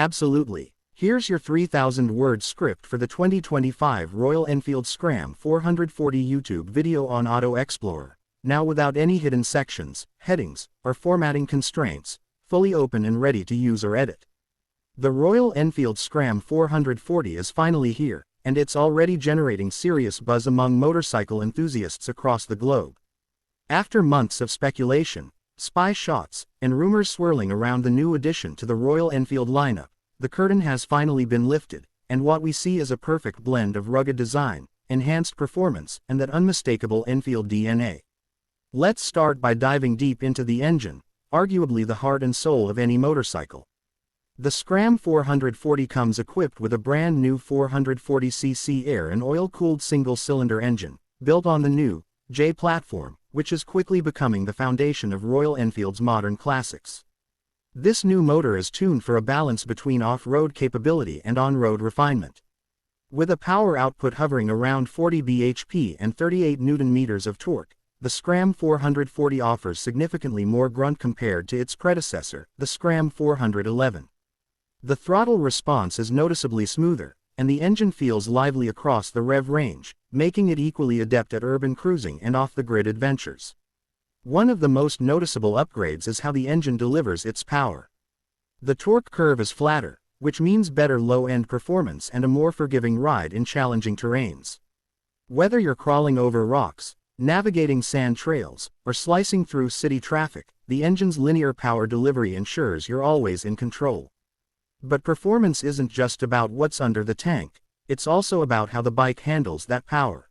Absolutely. Here's your 3,000-word script for the 2025 Royal Enfield Scram 440 YouTube video on Auto Explorer. Now without any hidden sections, headings, or formatting constraints, fully open and ready to use or edit. The Royal Enfield Scram 440 is finally here, and it's already generating serious buzz among motorcycle enthusiasts across the globe. After months of speculation, spy shots, and rumors swirling around the new addition to the Royal Enfield lineup, the curtain has finally been lifted, and what we see is a perfect blend of rugged design, enhanced performance, and that unmistakable Enfield DNA. Let's start by diving deep into the engine, arguably the heart and soul of any motorcycle. The Scram 440 comes equipped with a brand new 440cc air and oil-cooled single-cylinder engine, built on the new J platform, which is quickly becoming the foundation of Royal Enfield's modern classics. This new motor is tuned for a balance between off-road capability and on-road refinement. With a power output hovering around 40 bhp and 38 Nm of torque, the Scram 440 offers significantly more grunt compared to its predecessor, the Scram 411. The throttle response is noticeably smoother, and the engine feels lively across the rev range, making it equally adept at urban cruising and off-the-grid adventures. One of the most noticeable upgrades is how the engine delivers its power. The torque curve is flatter, which means better low-end performance and a more forgiving ride in challenging terrains. Whether you're crawling over rocks, navigating sand trails, or slicing through city traffic, the engine's linear power delivery ensures you're always in control. But performance isn't just about what's under the tank, it's also about how the bike handles that power.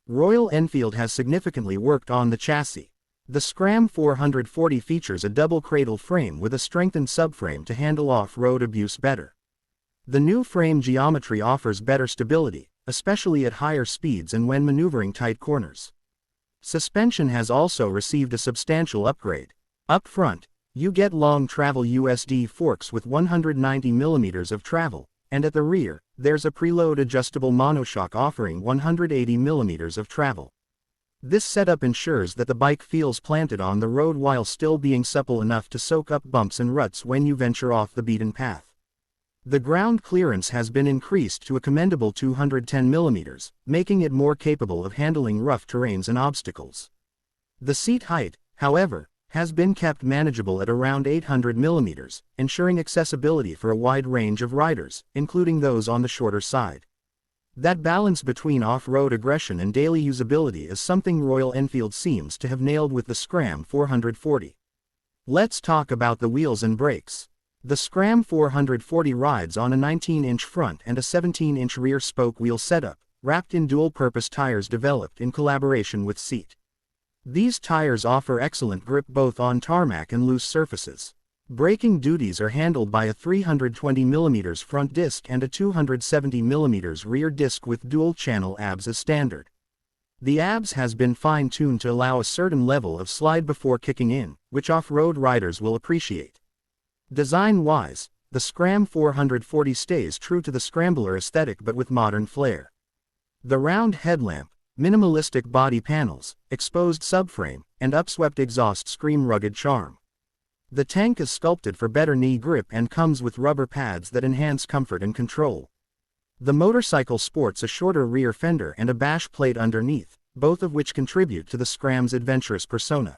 Royal Enfield has significantly worked on the chassis. The Scram 440 features a double cradle frame with a strengthened subframe to handle off-road abuse better. The new frame geometry offers better stability, especially at higher speeds and when maneuvering tight corners. Suspension has also received a substantial upgrade. Up front, you get long travel USD forks with 190 mm of travel, and at the rear, there's a preload adjustable monoshock offering 180 mm of travel. This setup ensures that the bike feels planted on the road while still being supple enough to soak up bumps and ruts when you venture off the beaten path. The ground clearance has been increased to a commendable 210 mm, making it more capable of handling rough terrains and obstacles. The seat height, however, has been kept manageable at around 800 mm, ensuring accessibility for a wide range of riders, including those on the shorter side. That balance between off-road aggression and daily usability is something Royal Enfield seems to have nailed with the Scram 440. Let's talk about the wheels and brakes. The Scram 440 rides on a 19-inch front and a 17-inch rear spoke wheel setup, wrapped in dual-purpose tires developed in collaboration with Seat. These tires offer excellent grip both on tarmac and loose surfaces. Braking duties are handled by a 320 mm front disc and a 270 mm rear disc with dual-channel ABS as standard. The ABS has been fine-tuned to allow a certain level of slide before kicking in, which off-road riders will appreciate. Design-wise, the Scram 440 stays true to the Scrambler aesthetic but with modern flair. The round headlamp, minimalistic body panels, exposed subframe, and upswept exhaust scream rugged charm. The tank is sculpted for better knee grip and comes with rubber pads that enhance comfort and control. The motorcycle sports a shorter rear fender and a bash plate underneath, both of which contribute to the Scram's adventurous persona.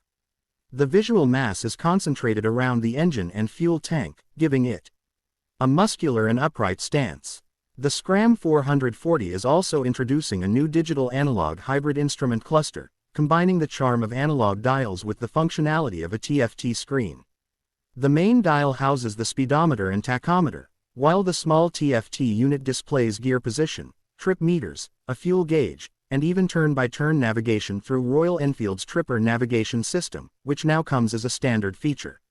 The visual mass is concentrated around the engine and fuel tank, giving it a muscular and upright stance. The Scram 440 is also introducing a new digital analog hybrid instrument cluster, combining the charm of analog dials with the functionality of a TFT screen. The main dial houses the speedometer and tachometer, while the small TFT unit displays gear position, trip meters, a fuel gauge, and even turn-by-turn navigation through Royal Enfield's Tripper navigation system, which now comes as a standard feature.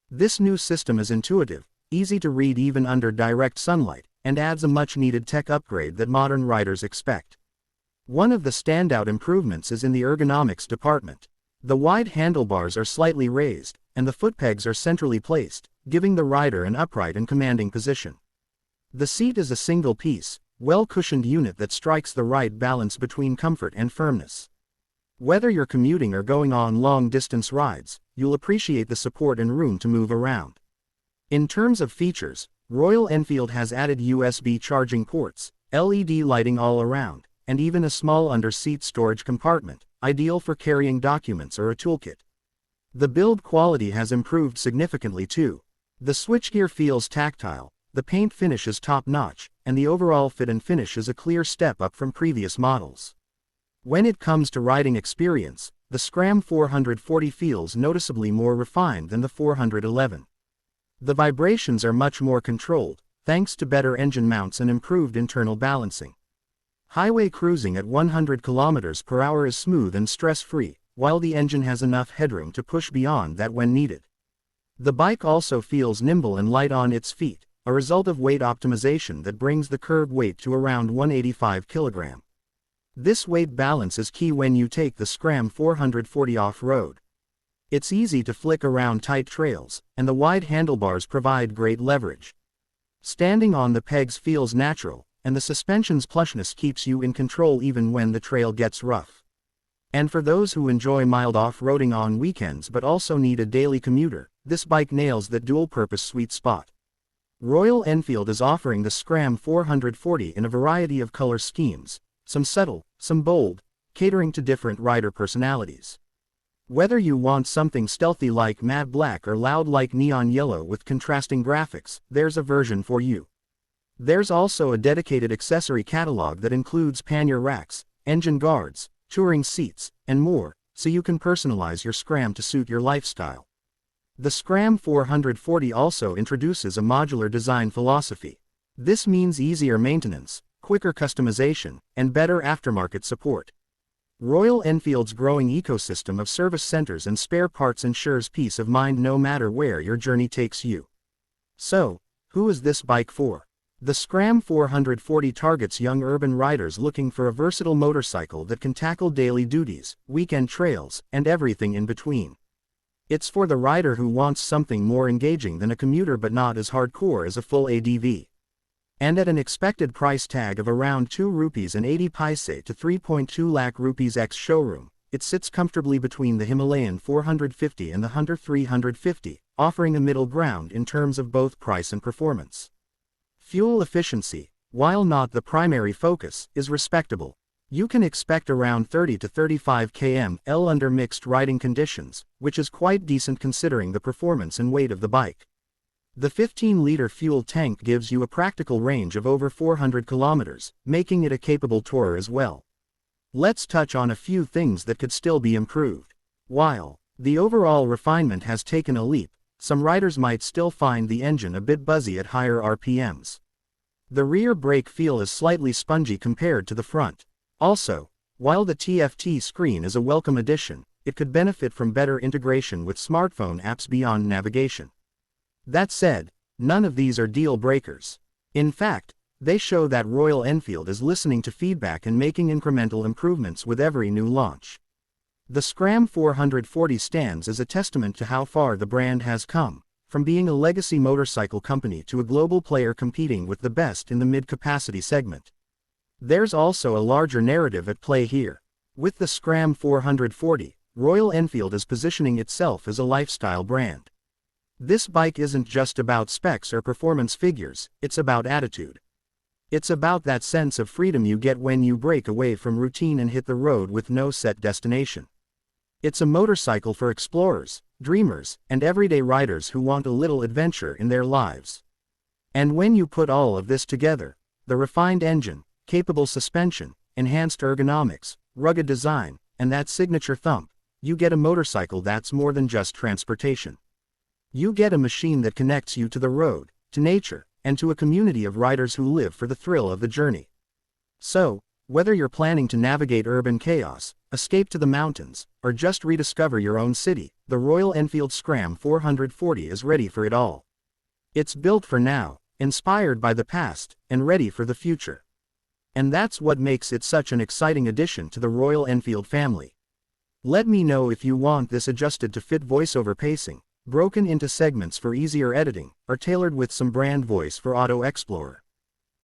This new system is intuitive, easy to read even under direct sunlight, and adds a much-needed tech upgrade that modern riders expect. One of the standout improvements is in the ergonomics department. The wide handlebars are slightly raised, and the foot pegs are centrally placed, giving the rider an upright and commanding position. The seat is a single-piece, well-cushioned unit that strikes the right balance between comfort and firmness. Whether you're commuting or going on long-distance rides, you'll appreciate the support and room to move around. In terms of features, Royal Enfield has added USB charging ports, LED lighting all around, and even a small under-seat storage compartment, ideal for carrying documents or a toolkit. The build quality has improved significantly too. The switchgear feels tactile, the paint finish is top-notch, and the overall fit and finish is a clear step up from previous models. When it comes to riding experience, the Scram 440 feels noticeably more refined than the 411. The vibrations are much more controlled, thanks to better engine mounts and improved internal balancing. Highway cruising at 100 km/h is smooth and stress-free, while the engine has enough headroom to push beyond that when needed. The bike also feels nimble and light on its feet, a result of weight optimization that brings the curb weight to around 185 kg. This weight balance is key when you take the Scram 440 off-road. It's easy to flick around tight trails, and the wide handlebars provide great leverage. Standing on the pegs feels natural, and the suspension's plushness keeps you in control even when the trail gets rough. And for those who enjoy mild off-roading on weekends but also need a daily commuter, this bike nails that dual-purpose sweet spot. Royal Enfield is offering the Scram 440 in a variety of color schemes, some subtle, some bold, catering to different rider personalities. Whether you want something stealthy like matte black or loud like neon yellow with contrasting graphics, there's a version for you. There's also a dedicated accessory catalog that includes pannier racks, engine guards, touring seats, and more, so you can personalize your Scram to suit your lifestyle. The Scram 440 also introduces a modular design philosophy. This means easier maintenance, quicker customization, and better aftermarket support. Royal Enfield's growing ecosystem of service centers and spare parts ensures peace of mind no matter where your journey takes you. So, who is this bike for? The Scram 440 targets young urban riders looking for a versatile motorcycle that can tackle daily duties, weekend trails, and everything in between. It's for the rider who wants something more engaging than a commuter but not as hardcore as a full ADV. And at an expected price tag of around 2 rupees and 80 paise to 3.2 lakh rupees ex-showroom, it sits comfortably between the Himalayan 450 and the Hunter 350, offering a middle ground in terms of both price and performance. Fuel efficiency, while not the primary focus, is respectable. You can expect around 30 to 35 km/h under mixed riding conditions, which is quite decent considering the performance and weight of the bike. The 15-liter fuel tank gives you a practical range of over 400 kilometers, making it a capable tourer as well. Let's touch on a few things that could still be improved. While the overall refinement has taken a leap, some riders might still find the engine a bit buzzy at higher RPMs. The rear brake feel is slightly spongy compared to the front. Also, while the TFT screen is a welcome addition, it could benefit from better integration with smartphone apps beyond navigation. That said, none of these are deal breakers. In fact, they show that Royal Enfield is listening to feedback and making incremental improvements with every new launch. The Scram 440 stands as a testament to how far the brand has come, from being a legacy motorcycle company to a global player competing with the best in the mid-capacity segment. There's also a larger narrative at play here. With the Scram 440, Royal Enfield is positioning itself as a lifestyle brand. This bike isn't just about specs or performance figures, it's about attitude. It's about that sense of freedom you get when you break away from routine and hit the road with no set destination. It's a motorcycle for explorers, dreamers, and everyday riders who want a little adventure in their lives. And when you put all of this together, the refined engine, capable suspension, enhanced ergonomics, rugged design, and that signature thump, you get a motorcycle that's more than just transportation. You get a machine that connects you to the road, to nature, and to a community of riders who live for the thrill of the journey. So, whether you're planning to navigate urban chaos, escape to the mountains, or just rediscover your own city, the Royal Enfield Scram 440 is ready for it all. It's built for now, inspired by the past, and ready for the future. And that's what makes it such an exciting addition to the Royal Enfield family. Let me know if you want this adjusted to fit voiceover pacing, broken into segments for easier editing, or tailored with some brand voice for Auto Explorer.